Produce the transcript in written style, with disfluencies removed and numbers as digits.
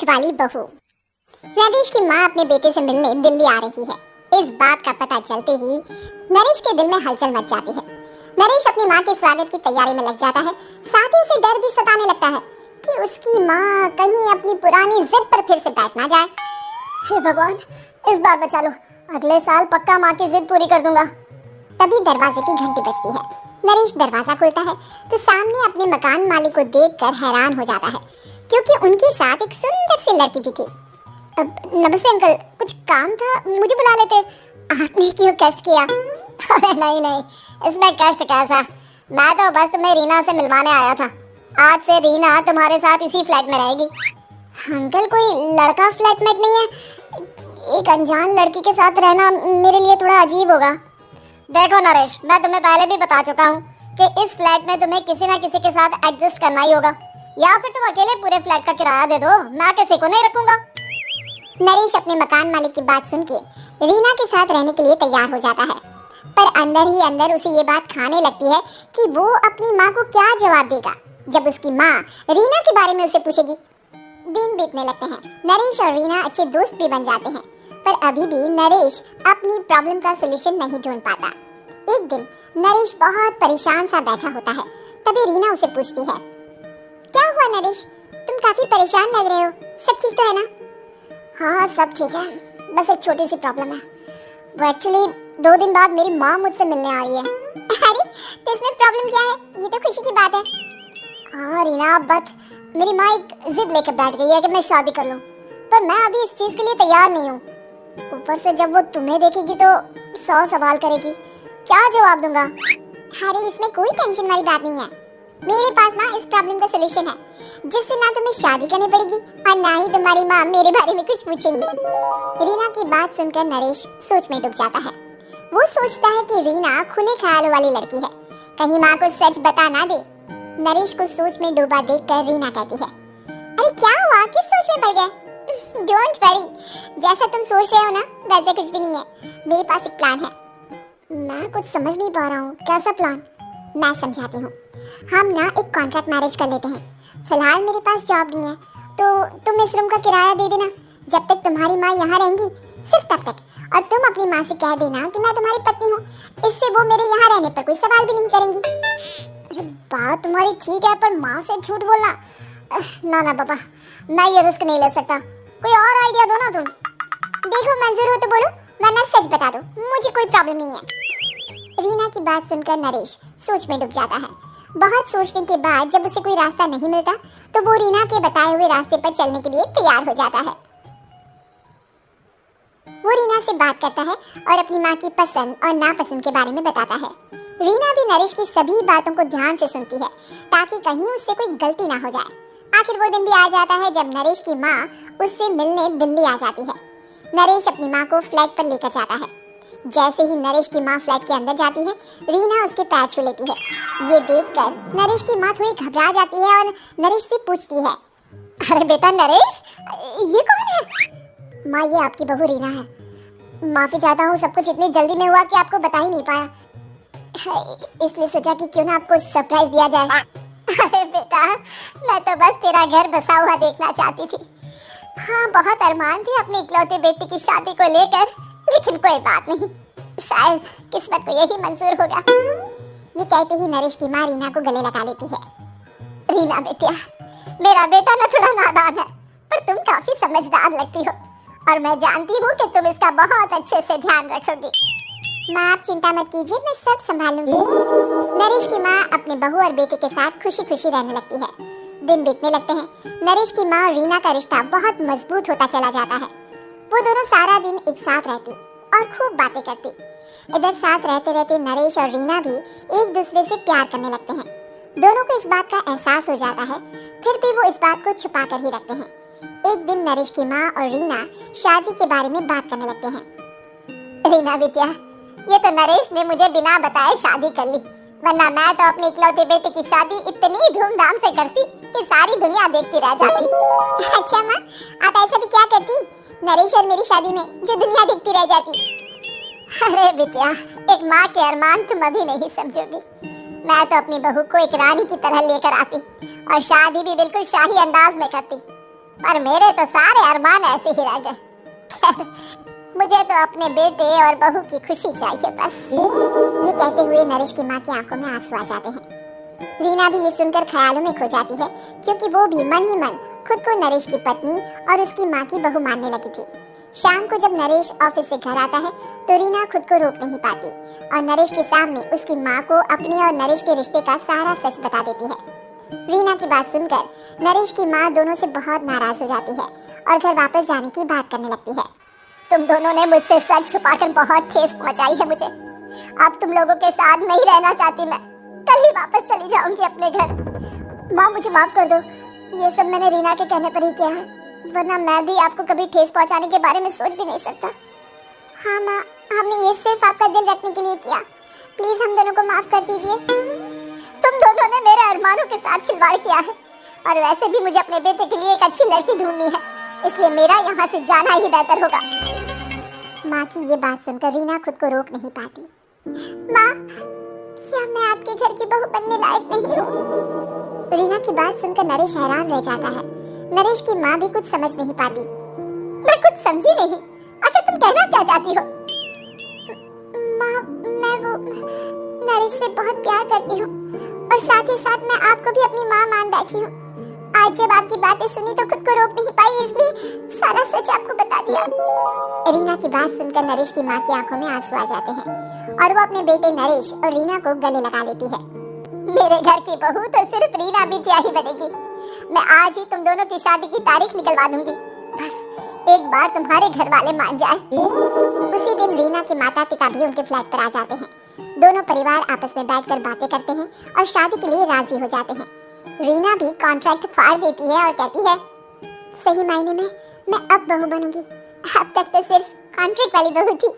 कष्ट वाली बहू। नरेश की माँ अपने बेटे से मिलने दिल्ली आ रही है। इस बात का पता चलते ही नरेश के दिल में हलचल मच जाती है। नरेश अपनी माँ के स्वागत की तैयारी में लग जाता है। साथ ही उसे डर भी सताने लगता है कि उसकी माँ कहीं अपनी पुरानी जिद पर फिर से बैठ ना जाए। हे भगवान, इस बार बचा लो, अगले साल पक्का माँ की जिद पूरी कर दूंगा। तभी दरवाजे की घंटी बजती है। नरेश दरवाजा खोलता है तो सामने अपने मकान मालिक को देखकर हैरान हो जाता है, क्योंकि उनके साथ एक सुंदर सी लड़की भी थी। नमस्ते अंकल, कुछ काम था, मुझे बुला लेते। आपने क्यों कष्ट किया? अरे नहीं, इसमें कष्ट कैसा, मैं तो बस तुम्हें रीना से मिलवाने आया था। आज से रीना तुम्हारे साथ इसी फ्लैट में रहेगी। अंकल, कोई लड़का फ्लैटमेट नहीं है? एक अनजान लड़की के साथ रहना मेरे लिए थोड़ा अजीब होगा। देखो नरेश, मैं तुम्हें पहले भी बता चुका हूँ कि इस फ्लैट में तुम्हें किसी ना किसी के साथ एडजस्ट करना ही होगा, या फिर तुम अकेले पूरे फ्लैट का किराया दे दो, मैं किसी को नहीं रखूंगा। नरेश अपने मकान मालिक की बात सुन के रीना के साथ रहने के लिए तैयार हो जाता है, पर अंदर ही अंदर उसे ये बात खाने लगती है कि वो अपनी माँ को क्या जवाब देगा जब उसकी माँ रीना के बारे में उसे पूछेगी। दिन बीतने लगते हैं। नरेश और रीना अच्छे दोस्त भी बन जाते हैं, पर अभी भी नरेश अपनी प्रॉब्लम का सलूशन नहीं ढूंढ पाता। एक दिन नरेश बहुत परेशान सा बैठा होता है। तभी रीना उसे पूछती है, क्या हुआ नरेश, तुम काफी परेशान लग रहे हो, सब ठीक तो है ना? हाँ सब ठीक है, बस एक छोटी सी प्रॉब्लम है। वो एक्चुअली 2 दिन बाद मेरी माँ मुझसे मिलने आ रही है। अरे तो इसमें प्रॉब्लम क्या है, ये तो खुशी की बात है। हाँ रीना, बट मेरी माँ एक जिद लेकर बैठ गई है कि मैं शादी कर लूँ, पर मैं अभी इस चीज़ के लिए तैयार नहीं हूँ। ऊपर से जब वो तुम्हें देखेगी तो 100 सवाल करेगी, क्या जवाब दूंगा? अरे इसमें कोई टेंशन वाली बात नहीं है, मेरे पास ना इस प्रॉब्लम का सलूशन है, जिससे ना तुम्हें शादी करनी पड़ेगी और ना ही तुम्हारी माँ मेरे बारे में कुछ पूछेंगी। रीना की बात सुनकर नरेश सोच में डूब जाता है। वो सोचता है कि रीना खुले ख्यालों वाली लड़की है, कहीं माँ को सच बता ना दे। नरेश को सोच में डूबा देखकर रीना कहती है, अरे क्या हुआ, किस सोच में पड़ गए? डोंट वरी, जैसा तुम सोच रहे हो ना वैसे कुछ भी नहीं है, मेरे पास एक प्लान है। मैं कुछ समझ नहीं पा रहा हूँ, कैसा प्लान? मैं समझाती हूँ। हम ना एक कॉन्ट्रैक्ट मैरिज कर लेते हैं। फिलहाल मेरे पास जॉब नहीं है, तो तुम इस रूम का किराया दे देना जब तक तुम्हारी माँ यहाँ रहेंगी, सिर्फ तब तक। और तुम अपनी माँ से कह देना कि मैं तुम्हारी पत्नी हूँ, इससे वो मेरे यहाँ रहने पर कोई सवाल भी नहीं करेंगी। अरे बात तुम्हारी ठीक है, पर माँ से झूठ बोलना, ना पापा, मैं ये रिस्क नहीं ले सकता, कोई और आइडिया दो ना तुम। देखो मंजूर हो तो बोलो, वरना सच बता दो, मुझे कोई प्रॉब्लम नहीं है। रीना की बात सुनकर नरेश सोच में डूब जाता है। बहुत सोचने के बाद जब उसे कोई रास्ता नहीं मिलता तो वो रीना के बताए हुए रास्ते पर चलने के लिए तैयार हो जाता है। वो रीना से बात करता है और अपनी माँ की पसंद और नापसंद के बारे में बताता है। रीना भी नरेश की सभी बातों को ध्यान से सुनती है, ताकि कहीं उससे कोई गलती ना हो जाए। आखिर वो दिन भी आ जाता है जब नरेश की माँ उससे मिलने दिल्ली आ जाती है। नरेश अपनी माँ को फ्लैट पर लेकर जाता है। जैसे ही नरेश की माँ फ्लैट के अंदर जाती है, रीना उसके पैर छू लेती है। ये देखकर नरेश की माँ थोड़ी घबरा जाती है और नरेश से पूछती है, अरे बेटा नरेश, ये कौन है? माँ, ये आपकी बहू रीना है। माफी चाहता हूँ, सब कुछ इतनी जल्दी में हुआ कि आपको बता ही नहीं पाया, इसलिए सोचा कि क्यों ना आपको सरप्राइज दिया जाए। अरे बेटा, मैं तो बस तेरा घर बसा हुआ देखना चाहती थी। हाँ, बहुत अरमान थे अपने इकलौते बेटे की शादी को लेकर, लेकिन कोई बात नहीं, शायद किस्मत को यही मंजूर होगा। ये कहते ही नरेश की माँ रीना को गले लगा लेती है। रीना बेटिया, मेरा बेटा ना थोड़ा नादान है, पर तुम काफी समझदार लगती हो, और मैं जानती हूँ कि तुम इसका बहुत अच्छे से ध्यान रखोगी। माँ, आप चिंता मत कीजिए, मैं सब संभालूंगी। नरेश की माँ अपने बहू और बेटे के साथ खुशी खुशी रहने लगती है। दिन बीतने लगते हैं। नरेश की माँ और रीना का रिश्ता बहुत मजबूत होता चला जाता है। वो दोनों सारा दिन एक साथ रहती और खूब बातें करती। इधर साथ रहते रहते नरेश और रीना भी एक दूसरे से प्यार करने लगते हैं। दोनों को इस बात का एहसास हो जाता है, फिर भी वो इस बात को छुपा कर ही रखते हैं। एक दिन नरेश की माँ और रीना शादी के बारे में बात करने लगते हैं। रीना बेटिया, ये तो नरेश ने मुझे बिना बताए शादी कर ली, वरना मैं तो अपने इकलौते बेटे की शादी इतनी धूमधाम से करती कि सारी दुनिया देखती रह जाती। अच्छा माँ, आप ऐसा भी क्या करती नरेश और मेरी शादी में जो दुनिया देखती रह जाती? अरे बेटिया, एक माँ के अरमान तुम अभी नहीं समझोगी। मैं तो अपनी बहू को एक रानी की तरह लेकर आती और शादी भी बिल्कुल शाही अंदाज में करती। पर मेरे तो सारे अरमान ऐसे ही रह गए। खैर, मुझे तो अपने बेटे और बहू की खुशी चाहिए बस। ये कहते हुए नरेश की माँ की आंखों में आंसू आ जाते हैं। रीना भी ये सुनकर ख्यालों में खो जाती है, क्योंकि वो भी मन ही मन खुद को नरेश की पत्नी और उसकी माँ की बहू मानने लगी थी। शाम को जब नरेश ऑफिस से घर आता है तो रीना खुद को रोक नहीं पाती और नरेश के सामने उसकी माँ को अपने और नरेश के रिश्ते का सारा सच बता देती है। रीना की बात सुनकर नरेश की माँ दोनों से बहुत नाराज हो जाती है और घर वापस जाने की बात करने लगती है। तुम दोनों ने मुझसे सच छुपाकर बहुत ठेस पहुंचाई है मुझे। अब तुम लोगों के साथ नहीं रहना चाहती मैं। कल ही वापस चली जाऊंगी अपने घर। माँ मुझे माफ कर दो, ये सब मैंने रीना के कहने पर ही किया है, वरना मैं भी आपको कभी ठेस पहुंचाने के बारे में सोच भी नहीं सकता। हाँ माँ, हमने ये सिर्फ आपका दिल रखने के लिए किया, प्लीज हम दोनों को माफ कर दीजिए। तुम दोनों ने मेरे अरमानों के साथ खिलवाड़ किया है और वैसे भी मुझे अपने बेटे के लिए एक अच्छी लड़की ढूंढनी है, इसलिए मेरा यहाँ से जाना ही बेहतर होगा। माँ की ये बात सुनकर रीना खुद को रोक नहीं पाती। माँ, क्या मैं आपके घर की बहू बनने लायक नहीं हूँ? रीना की बात सुनकर नरेश हैरान रह जाता है। नरेश की माँ भी कुछ समझ नहीं पाती। मैं कुछ समझी नहीं, आखिर तुम कहना क्या चाहती हो? माँ, मैं वो नरेश से बहुत प्यार करती हूँ और साथ ही साथ मैं आपको भी अपनी माँ मान बैठी हूँ। आज जब आपकी बातें सुनी तो खुद को रोक नहीं पाई, इसलिए सारा सच आपको बता दिया। रीना की बात सुनकर नरेश की माँ की आंखों में आंसू आ जाते हैं और वो अपने बेटे नरेश और रीना को गले लगा लेती है। मेरे घर की बहू तो सिर्फ रीना बिटिया ही बनेगी। मैं आज ही तुम दोनों की शादी की तारीख निकलवा दूंगी, बस एक बार तुम्हारे घर वाले मान जाए। उसी दिन रीना के माता पिता भी उनके फ्लैट पर आ जाते हैं। दोनों परिवार आपस में बैठकर बातें करते हैं और शादी के लिए राजी हो जाते हैं। रीना भी कॉन्ट्रैक्ट फाड़ देती है और कहती है, सही मायने में मैं अब बहू बनूंगी, अब तक तो सिर्फ कॉन्ट्रैक्ट वाली बहू थी।